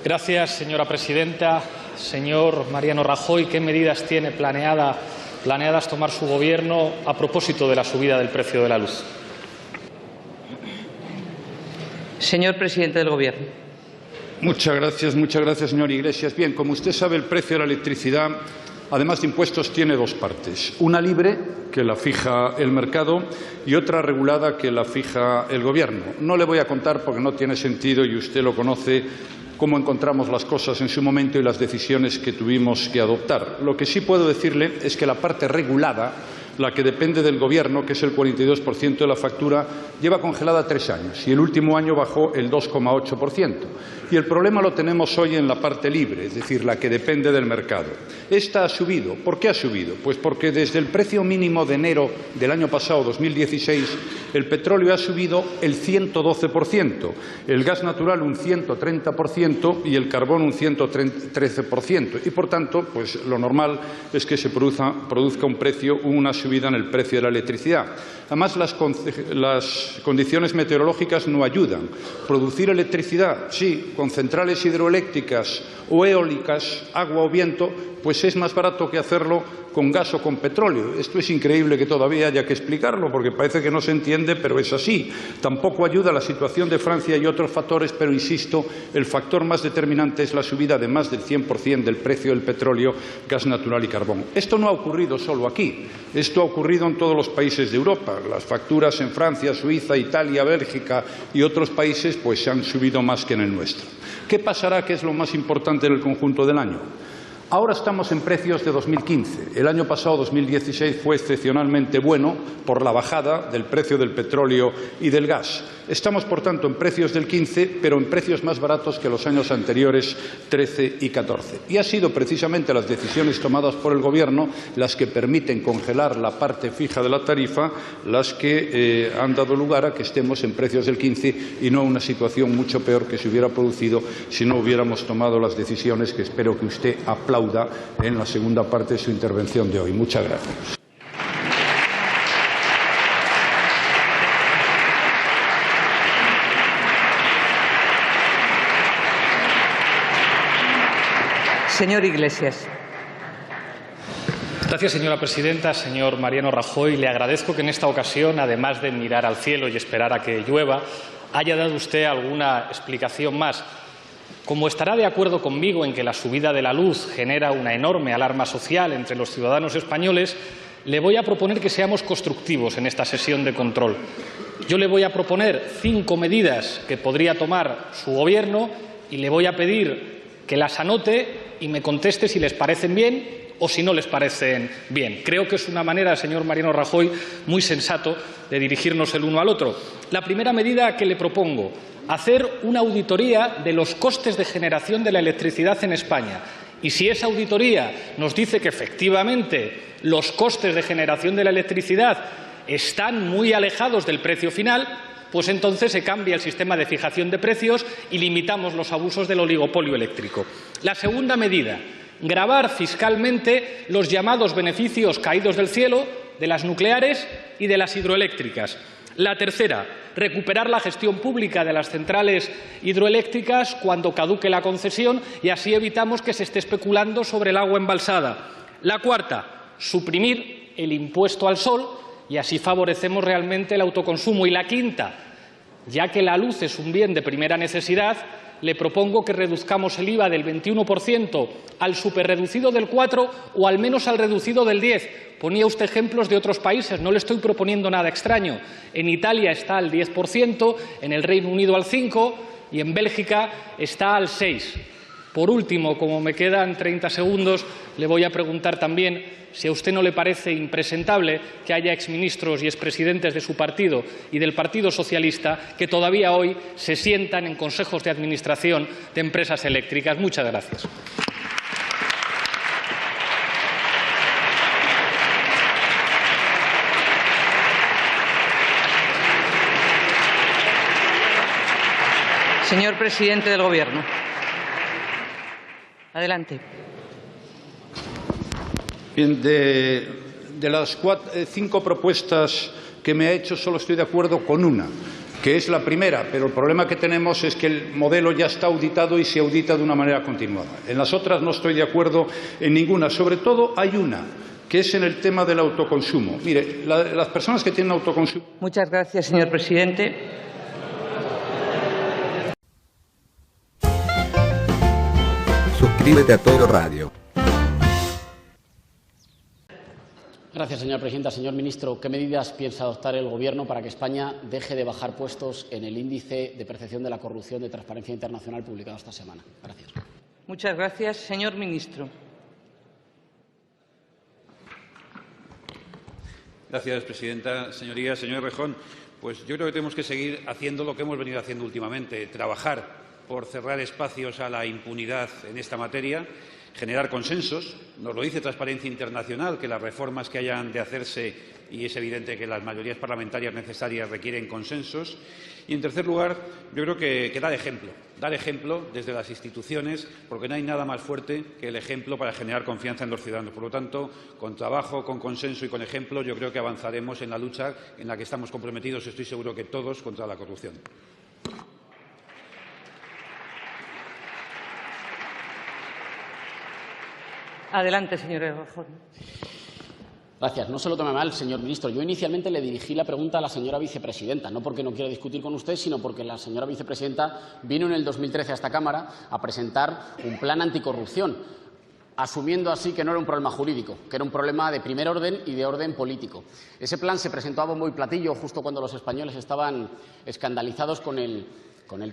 Gracias, señora presidenta. Señor Mariano Rajoy, ¿qué medidas tiene planeadas tomar su Gobierno a propósito de la subida del precio de la luz? Señor presidente del Gobierno. Muchas gracias, señor Iglesias. Bien, como usted sabe, el precio de la electricidad, además de impuestos, tiene dos partes. Una libre, que la fija el mercado, y otra regulada, que la fija el Gobierno. No le voy a contar, porque no tiene sentido y usted lo conoce, cómo encontramos las cosas en su momento y las decisiones que tuvimos que adoptar. Lo que sí puedo decirle es que la parte regulada, la que depende del Gobierno, que es el 42% de la factura, lleva congelada 3 años y el último año bajó el 2,8%. Y el problema lo tenemos hoy en la parte libre, es decir, la que depende del mercado. Esta ha subido. ¿Por qué ha subido? Pues porque desde el precio mínimo de enero del año pasado, 2016, el petróleo ha subido el 112%, el gas natural un 130% y el carbón un 113%. Y, por tanto, pues lo normal es que se produzca una subida en el precio de la electricidad. Además, las condiciones meteorológicas no ayudan. Producir electricidad, sí, con centrales hidroeléctricas o eólicas, agua o viento, pues es más barato que hacerlo con gas o con petróleo. Esto es increíble que todavía haya que explicarlo, porque parece que no se entiende, pero es así. Tampoco ayuda la situación de Francia y otros factores, pero insisto, el factor más determinante es la subida de más del 100% del precio del petróleo, gas natural y carbón. Esto no ha ocurrido solo aquí, esto ha ocurrido en todos los países de Europa. Las facturas en Francia, Suiza, Italia, Bélgica y otros países pues han subido más que en el nuestro. ¿Qué pasará, que es lo más importante en el conjunto del año? Ahora estamos en precios de 2015. El año pasado, 2016, fue excepcionalmente bueno por la bajada del precio del petróleo y del gas. Estamos, por tanto, en precios del 15, pero en precios más baratos que los años anteriores, 13 y 14. Y han sido precisamente las decisiones tomadas por el Gobierno las que permiten congelar la parte fija de la tarifa, las que han dado lugar a que estemos en precios del 15 y no una situación mucho peor que se hubiera producido si no hubiéramos tomado las decisiones que espero que usted aplauda en la segunda parte de su intervención de hoy. Muchas gracias. Señor Iglesias. Gracias, señora presidenta. Señor Mariano Rajoy, le agradezco que en esta ocasión, además de mirar al cielo y esperar a que llueva, haya dado usted alguna explicación más. Como estará de acuerdo conmigo en que la subida de la luz genera una enorme alarma social entre los ciudadanos españoles, le voy a proponer que seamos constructivos en esta sesión de control. Yo le voy a proponer 5 medidas que podría tomar su Gobierno y le voy a pedir que las anote y me conteste si les parecen bien o si no les parecen bien. Creo que es una manera, señor Mariano Rajoy, muy sensato de dirigirnos el uno al otro. La primera medida que le propongo: hacer una auditoría de los costes de generación de la electricidad en España. Y si esa auditoría nos dice que efectivamente los costes de generación de la electricidad están muy alejados del precio final, pues entonces se cambia el sistema de fijación de precios y limitamos los abusos del oligopolio eléctrico. La segunda medida: gravar fiscalmente los llamados beneficios caídos del cielo de las nucleares y de las hidroeléctricas. La tercera: recuperar la gestión pública de las centrales hidroeléctricas cuando caduque la concesión y así evitamos que se esté especulando sobre el agua embalsada. La cuarta: suprimir el impuesto al sol y así favorecemos realmente el autoconsumo. Y la quinta: ya que la luz es un bien de primera necesidad, le propongo que reduzcamos el IVA del 21% al superreducido del 4% o al menos al reducido del 10%. Ponía usted ejemplos de otros países, no le estoy proponiendo nada extraño. En Italia está al 10%, en el Reino Unido al 5% y en Bélgica está al 6%. Por último, como me quedan 30 segundos, le voy a preguntar también si a usted no le parece impresentable que haya exministros y expresidentes de su partido y del Partido Socialista que todavía hoy se sientan en consejos de administración de empresas eléctricas. Muchas gracias. Señor presidente del Gobierno. Adelante. Bien, de las 5 propuestas que me ha hecho, solo estoy de acuerdo con una, que es la primera, pero el problema que tenemos es que el modelo ya está auditado y se audita de una manera continuada. En las otras no estoy de acuerdo en ninguna. Sobre todo hay una, que es en el tema del autoconsumo. Mire, las personas que tienen autoconsumo... Muchas gracias, señor presidente. Suscríbete a Toro Radio. Gracias, señora presidenta. Señor ministro, ¿qué medidas piensa adoptar el Gobierno para que España deje de bajar puestos en el índice de percepción de la corrupción de Transparencia Internacional publicado esta semana? Gracias. Muchas gracias, señor ministro. Gracias, presidenta. Señorías, señor Errejón, pues yo creo que tenemos que seguir haciendo lo que hemos venido haciendo últimamente, trabajar por cerrar espacios a la impunidad en esta materia, generar consensos. Nos lo dice Transparencia Internacional, que las reformas que hayan de hacerse, y es evidente que las mayorías parlamentarias necesarias requieren consensos. Y, en tercer lugar, yo creo que dar ejemplo desde las instituciones, porque no hay nada más fuerte que el ejemplo para generar confianza en los ciudadanos. Por lo tanto, con trabajo, con consenso y con ejemplo, yo creo que avanzaremos en la lucha en la que estamos comprometidos, estoy seguro que todos, contra la corrupción. Adelante, señor Errejón. Gracias. No se lo tome mal, señor ministro. Yo inicialmente le dirigí la pregunta a la señora vicepresidenta, no porque no quiera discutir con usted, sino porque la señora vicepresidenta vino en el 2013 a esta Cámara a presentar un plan anticorrupción, asumiendo así que no era un problema jurídico, que era un problema de primer orden y de orden político. Ese plan se presentó a bombo y platillo justo cuando los españoles estaban escandalizados con el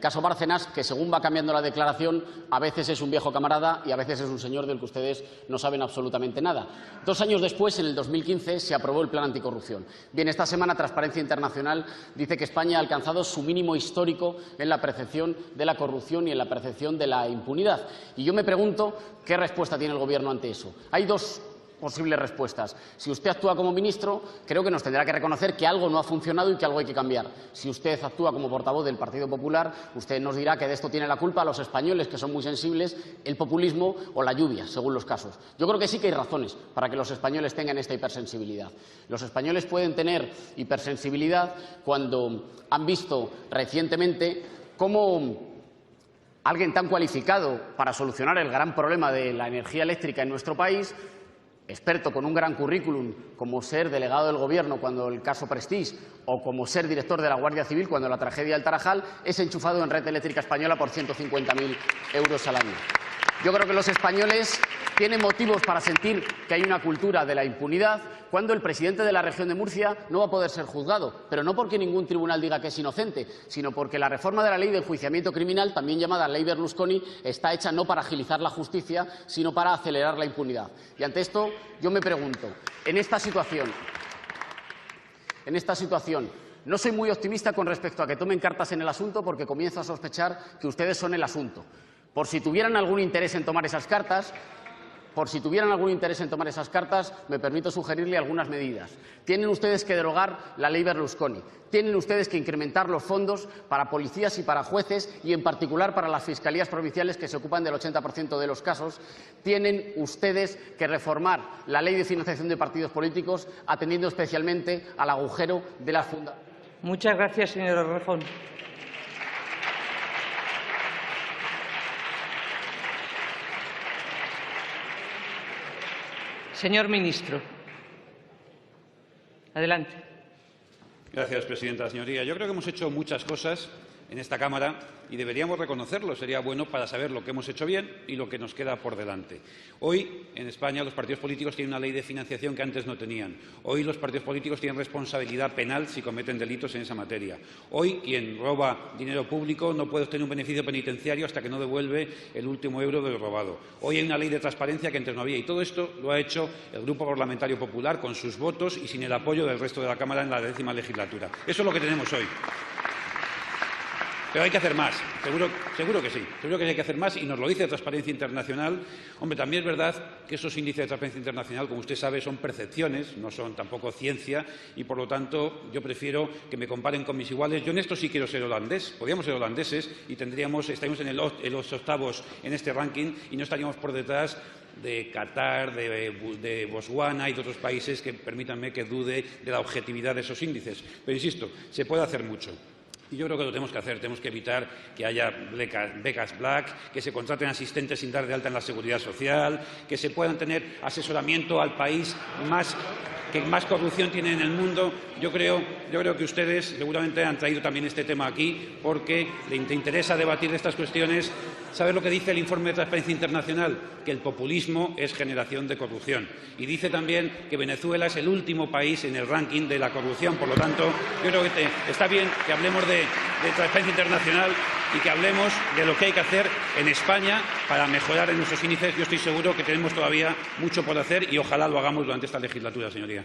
caso Bárcenas, que según va cambiando la declaración, a veces es un viejo camarada y a veces es un señor del que ustedes no saben absolutamente nada. 2 años después, en el 2015, se aprobó el plan anticorrupción. Bien, esta semana Transparencia Internacional dice que España ha alcanzado su mínimo histórico en la percepción de la corrupción y en la percepción de la impunidad. Y yo me pregunto qué respuesta tiene el Gobierno ante eso. Hay dos posibles respuestas. Si usted actúa como ministro, creo que nos tendrá que reconocer que algo no ha funcionado y que algo hay que cambiar. Si usted actúa como portavoz del Partido Popular, usted nos dirá que de esto tiene la culpa los españoles, que son muy sensibles, el populismo o la lluvia, según los casos. Yo creo que sí que hay razones para que los españoles tengan esta hipersensibilidad. Los españoles pueden tener hipersensibilidad cuando han visto recientemente cómo alguien tan cualificado para solucionar el gran problema de la energía eléctrica en nuestro país, experto con un gran currículum, como ser delegado del Gobierno cuando el caso Prestige o como ser director de la Guardia Civil cuando la tragedia del Tarajal, es enchufado en Red Eléctrica Española por 150.000 euros al año. Yo creo que los españoles tienen motivos para sentir que hay una cultura de la impunidad cuando el presidente de la región de Murcia no va a poder ser juzgado, pero no porque ningún tribunal diga que es inocente, sino porque la reforma de la ley de enjuiciamiento criminal, también llamada Ley Berlusconi, está hecha no para agilizar la justicia, sino para acelerar la impunidad. Y ante esto, yo me pregunto, en esta situación, no soy muy optimista con respecto a que tomen cartas en el asunto, porque comienzo a sospechar que ustedes son el asunto. Por si tuvieran algún interés en tomar esas cartas, me permito sugerirle algunas medidas. Tienen ustedes que derogar la ley Berlusconi. Tienen ustedes que incrementar los fondos para policías y para jueces y, en particular, para las fiscalías provinciales, que se ocupan del 80% de los casos. Tienen ustedes que reformar la ley de financiación de partidos políticos, atendiendo especialmente al agujero de las fundaciones. Muchas gracias, señor Errejón. Señor ministro. Adelante. Gracias, presidenta. Señoría, yo creo que hemos hecho muchas cosas en esta Cámara y deberíamos reconocerlo. Sería bueno para saber lo que hemos hecho bien y lo que nos queda por delante. Hoy, en España, los partidos políticos tienen una ley de financiación que antes no tenían. Hoy los partidos políticos tienen responsabilidad penal si cometen delitos en esa materia. Hoy, quien roba dinero público no puede obtener un beneficio penitenciario hasta que no devuelve el último euro de lo robado. Hoy hay una ley de transparencia que antes no había, y todo esto lo ha hecho el Grupo Parlamentario Popular con sus votos y sin el apoyo del resto de la Cámara en la 10ª legislatura. Eso es lo que tenemos hoy. Pero hay que hacer más, seguro que sí, seguro que hay que hacer más, y nos lo dice Transparencia Internacional. Hombre, también es verdad que esos índices de Transparencia Internacional, como usted sabe, son percepciones, no son tampoco ciencia, y por lo tanto yo prefiero que me comparen con mis iguales. Yo en esto sí quiero ser holandés, podríamos ser holandeses y estaríamos en los octavos en este ranking y no estaríamos por detrás de Qatar, de Botswana y de otros países que, permítanme que dude de la objetividad de esos índices. Pero insisto, se puede hacer mucho. Y yo creo que lo tenemos que hacer. Tenemos que evitar que haya becas black, que se contraten asistentes sin dar de alta en la seguridad social, que se puedan tener asesoramiento al país que más corrupción tiene en el mundo. Yo creo que ustedes seguramente han traído también este tema aquí porque les interesa debatir estas cuestiones. ¿Saber lo que dice el informe de Transparencia Internacional? Que el populismo es generación de corrupción. Y dice también que Venezuela es el último país en el ranking de la corrupción. Por lo tanto, yo creo que está bien que hablemos de Transparencia Internacional y que hablemos de lo que hay que hacer en España para mejorar en nuestros índices. Yo estoy seguro que tenemos todavía mucho por hacer y ojalá lo hagamos durante esta legislatura, señoría.